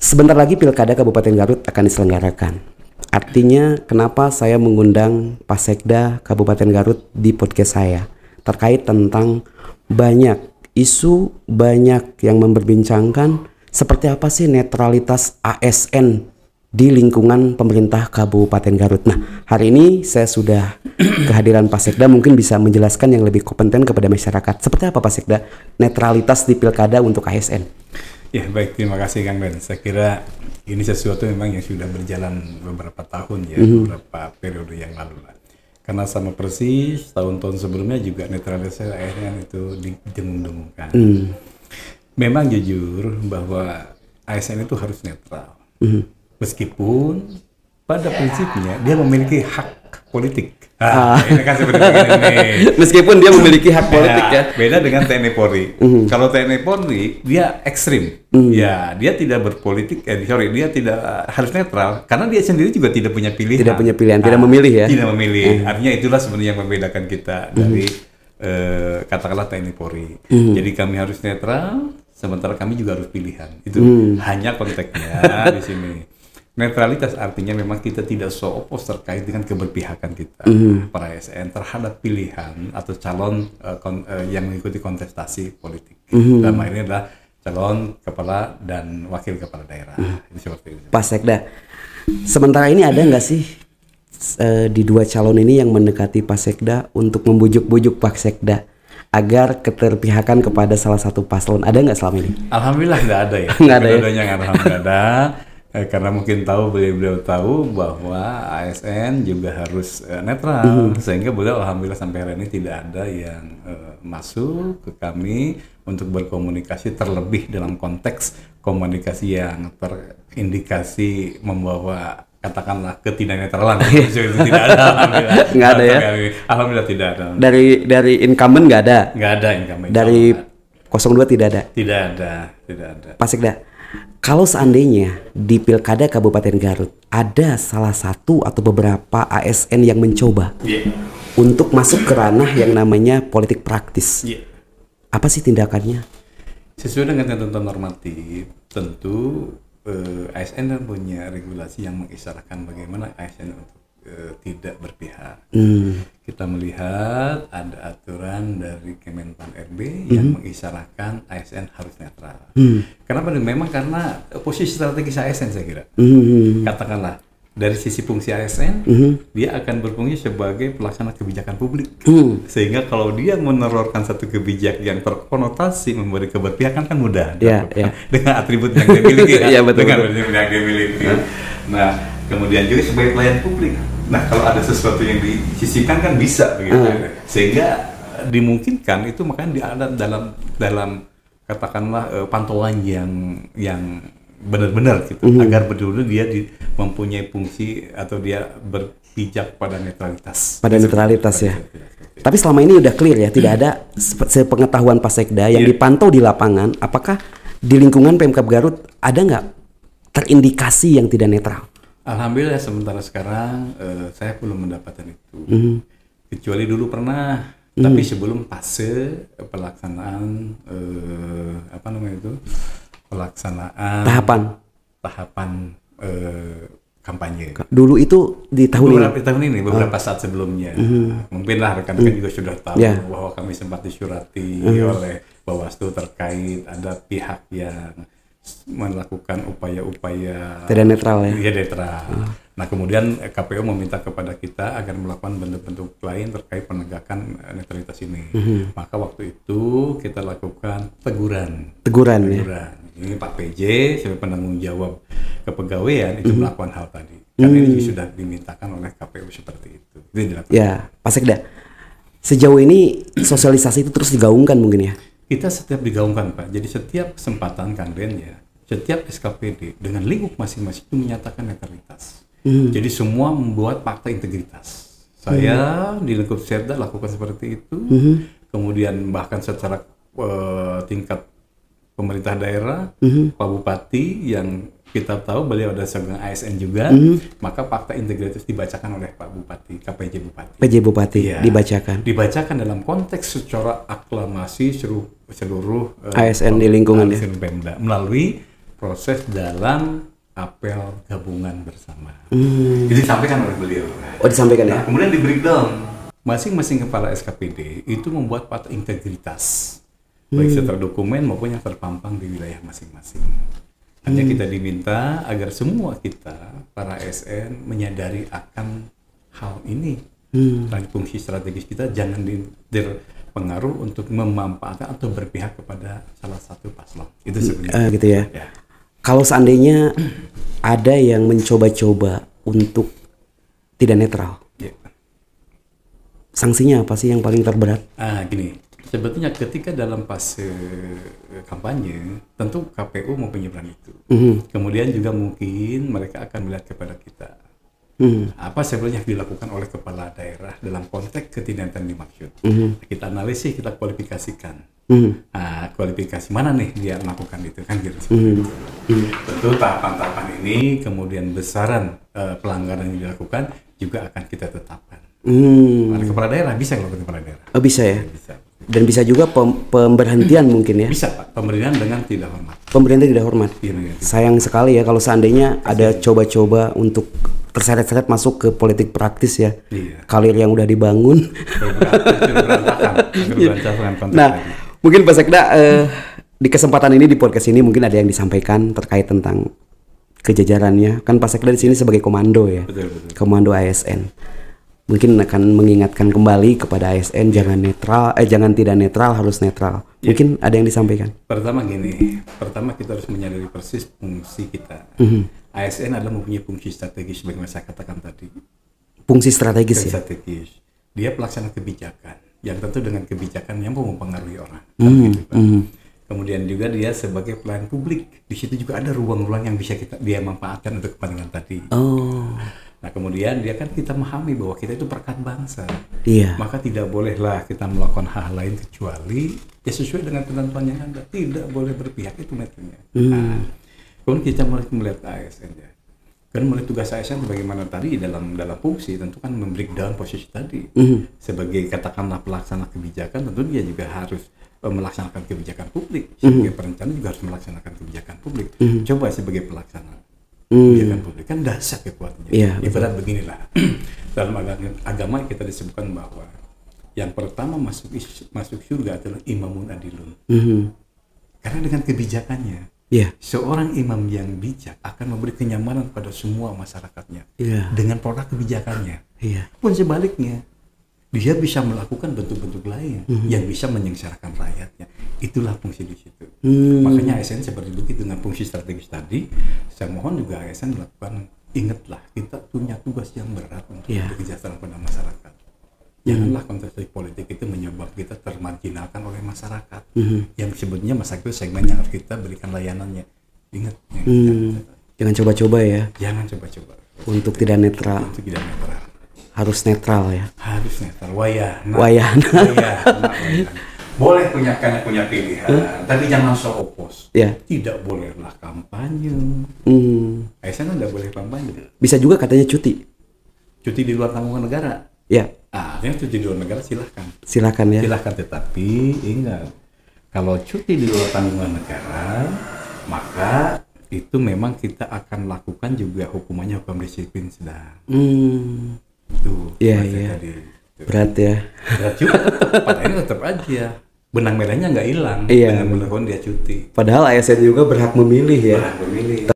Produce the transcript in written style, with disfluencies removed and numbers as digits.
Sebentar lagi Pilkada Kabupaten Garut akan diselenggarakan. Artinya kenapa saya mengundang Pak Sekda Kabupaten Garut di podcast saya terkait tentang banyak isu, banyak yang memperbincangkan seperti apa sih netralitas ASN di lingkungan pemerintah Kabupaten Garut. Nah, hari ini saya sudah kehadiran Pak Sekda, mungkin bisa menjelaskan yang lebih kompeten kepada masyarakat. Seperti apa Pak Sekda netralitas di Pilkada untuk ASN? Ya baik, terima kasih Kang Ben. Saya kira ini sesuatu memang yang sudah berjalan beberapa tahun ya, beberapa periode yang lalu lah. Karena sama persis tahun-tahun sebelumnya juga netralitas ASN itu didengung-dengungkan. Memang jujur bahwa ASN itu harus netral. Meskipun pada prinsipnya dia memiliki hak politik. Ini kan seperti ini. Meskipun dia memiliki hak politik ya. Beda dengan TNI Polri. Kalau TNI Polri dia ekstrim. Ya, dia tidak berpolitik. Dia tidak harus netral karena dia sendiri juga tidak punya pilihan. Tidak punya pilihan, tidak memilih ya. Tidak memilih. Artinya itulah sebenarnya yang membedakan kita dari katakanlah TNI Polri. Jadi kami harus netral, sementara kami juga harus pilihan. Itu hanya konteksnya di sini. Netralitas artinya memang kita tidak so-opos terkait dengan keberpihakan kita para ASN terhadap pilihan atau calon yang mengikuti kontestasi politik. Dalam hal ini adalah calon kepala dan wakil kepala daerah. Seperti itu. Pak Sekda, sementara ini ada nggak sih di dua calon ini yang mendekati Pak Sekda untuk membujuk-bujuk Pak Sekda agar keterpihakan kepada salah satu paslon? Ada nggak selama ini? Alhamdulillah nggak ada ya. Nggak ada ya? Alhamdulillah nggak ada. Karena mungkin beliau tahu bahwa ASN juga harus netral, sehingga beliau alhamdulillah sampai hari ini tidak ada yang masuk ke kami untuk berkomunikasi, terlebih dalam konteks komunikasi yang terindikasi membawa katakanlah ketidaknetralan. Itu tidak ada, alhamdulillah. Nggak ada ya? Alhamdulillah tidak ada. Dari incumbent nggak ada? Nggak ada incumbent. Dari 02 tidak ada? Tidak ada. Pak Sekda, kalau seandainya di Pilkada Kabupaten Garut ada salah satu atau beberapa ASN yang mencoba untuk masuk ke ranah yang namanya politik praktis, apa sih tindakannya? Sesuai dengan ketentuan normatif, tentu ASN punya regulasi yang mengisyaratkan bagaimana ASN untuk tidak berpihak. Kita melihat ada aturan dari Kemenpan RB yang mengisyaratkan ASN harus netral. Kenapa? Memang karena posisi strategis ASN saya kira. Katakanlah dari sisi fungsi ASN, dia akan berfungsi sebagai pelaksana kebijakan publik. Sehingga kalau dia menerorkan satu kebijakan yang terkonotasi memberi keberpihakan kan mudah dengan atribut yang dia miliki. Dengan atribut yang dia miliki. Nah, kemudian juga sebagai pelayan publik. Nah, kalau ada sesuatu yang disisipkan kan bisa begitu. Sehingga dimungkinkan itu makanya ada dalam katakanlah pantauan yang benar-benar gitu, agar betul-betul dia mempunyai fungsi atau dia berpijak pada netralitas. Pada netralitas ya. Tapi selama ini udah clear ya, tidak ada sepengetahuan Pak Sekda yang dipantau di lapangan, apakah di lingkungan Pemkab Garut ada nggak terindikasi yang tidak netral? Alhamdulillah sementara sekarang saya belum mendapatkan itu. Kecuali dulu pernah, tapi sebelum fase pelaksanaan pelaksanaan tahapan kampanye. Dulu itu di tahun ini beberapa saat sebelumnya. Mungkin lah rekan-rekan juga sudah tahu bahwa kami sempat disurati oleh Bawaslu terkait ada pihak yang melakukan upaya-upaya tidak netral ya? Iya netral. Nah kemudian KPU meminta kepada kita agar melakukan bentuk-bentuk lain terkait penegakan netralitas ini. Maka waktu itu kita lakukan teguran. Ya? Ini Pak PJ sebagai penanggung jawab kepegawaian itu melakukan hal tadi. Karena ini sudah dimintakan oleh KPU seperti itu. Ya, Pak Sekda. Sejauh ini sosialisasi itu terus digaungkan mungkin ya? Kita setiap digaungkan Pak, jadi setiap kesempatan Kang Ben ya, setiap SKPD dengan lingkup masing-masing itu menyatakan netralitas. Jadi semua membuat fakta integritas. Saya di lingkup Serda lakukan seperti itu, kemudian bahkan secara tingkat pemerintah daerah, Pak Bupati yang kita tahu beliau ada seorang ASN juga, maka fakta integritas dibacakan oleh Pak Bupati, KPJ Bupati. PJ Bupati ya, dibacakan dalam konteks secara aklamasi seluruh ASN di lingkungan Pemda melalui proses dalam apel gabungan bersama. Itu disampaikan oleh beliau. Oh, disampaikan ya. Nah, kemudian di breakdown masing-masing kepala SKPD itu membuat patah integritas baik secara dokumen maupun yang terpampang di wilayah masing-masing. Hanya kita diminta agar semua kita para ASN menyadari akan hal ini. Dan fungsi strategis kita jangan terpengaruh untuk memanfaatkan atau berpihak kepada salah satu paslon. Itu sebenarnya. Gitu ya. Kalau seandainya ada yang mencoba-coba untuk tidak netral, sanksinya apa sih yang paling terberat? Gini, sebetulnya ketika dalam fase kampanye, tentu KPU mempunyai peran itu. Kemudian juga mungkin mereka akan melihat kepada kita. Apa sebenarnya yang dilakukan oleh kepala daerah dalam konteks ketidaknetralan dimaksud. Kita analisis, kita kualifikasikan. Kualifikasi mana nih dia melakukan itu kan gitu. Tentu tahapan-tahapan ini kemudian besaran pelanggaran yang dilakukan juga akan kita tetapkan. Oleh kepala daerah bisa kalau kepala daerah. Oh, bisa ya. Bisa. Dan bisa juga pemberhentian mungkin ya. Bisa Pak, pemberhentian dengan tidak hormat. Pemberhentian tidak hormat. Iya. Sayang sekali ya kalau seandainya ada coba-coba untuk terseret-seret masuk ke politik praktis ya. Karir yang udah dibangun. Nah, mungkin Pak Sekda di kesempatan ini di podcast ini mungkin ada yang disampaikan terkait tentang kejajarannya. Kan Pak Sekda di sini sebagai komando ya. Betul. Komando ASN. Mungkin akan mengingatkan kembali kepada ASN jangan tidak netral, harus netral. Mungkin ada yang disampaikan. Pertama kita harus menyadari persis fungsi kita. ASN adalah mempunyai fungsi strategis bagaimana saya katakan tadi. Fungsi strategis ya. Strategis. Dia pelaksana kebijakan yang tentu dengan kebijakan yang mempengaruhi orang. Kemudian juga dia sebagai pelayan publik. Di situ juga ada ruang-ruang yang bisa dia manfaatkan untuk kepentingan tadi. Nah kemudian dia kan kita memahami bahwa kita itu perekat bangsa. Maka tidak bolehlah kita melakukan hal lain kecuali ya sesuai dengan ketentuan yang ada. Tidak boleh berpihak, itu metriknya. Kemudian kita mulai melihat ASN ya. Kan mulai tugas ASN bagaimana tadi dalam fungsi tentu kan membreakdown posisi tadi. Sebagai katakanlah pelaksana kebijakan tentu dia juga harus melaksanakan kebijakan publik. Sebagai perencana juga harus melaksanakan kebijakan publik. Coba sebagai pelaksana kebijakan publik kan dahsyat kekuatannya. Ibarat beginilah. Dalam agama kita disebutkan bahwa yang pertama masuk surga adalah imamun adilun. Karena dengan kebijakannya seorang imam yang bijak akan memberi kenyamanan pada semua masyarakatnya dengan produk kebijakannya. Pun sebaliknya dia bisa melakukan bentuk-bentuk lain yang bisa menyengsarakan rakyatnya. Itulah fungsi di situ. Makanya ASN seperti begitu dengan fungsi strategis tadi. Saya mohon juga ASN melakukan, ingatlah kita punya tugas yang berat untuk kesejahteraan pada masyarakat. Janganlah kontestasi politik itu menyebabkan kita termarginalkan oleh masyarakat. Yang sebetulnya masyarakat itu segmen yang harus kita berikan layanannya. Ingat. Jangan coba-coba ya. Jangan coba-coba. Untuk tidak netral. Harus netral ya. Harus netral. Wayahna. Boleh punya pilihan, tapi jangan so opos. Tidak bolehlah kampanye. ASN tidak boleh kampanye. Bisa juga katanya cuti. Cuti di luar tanggungan negara. Yang cuti di luar negara silahkan ya. Silahkan, tetapi ingat kalau cuti di luar tanggungan negara maka itu memang kita akan lakukan juga hukumannya hukum disiplin sedang. Berat ya. Berat juga, padahal tetap aja benang merahnya nggak hilang dengan melakukan dia cuti. Padahal ASN juga berhak memilih ya. Berhak memilih.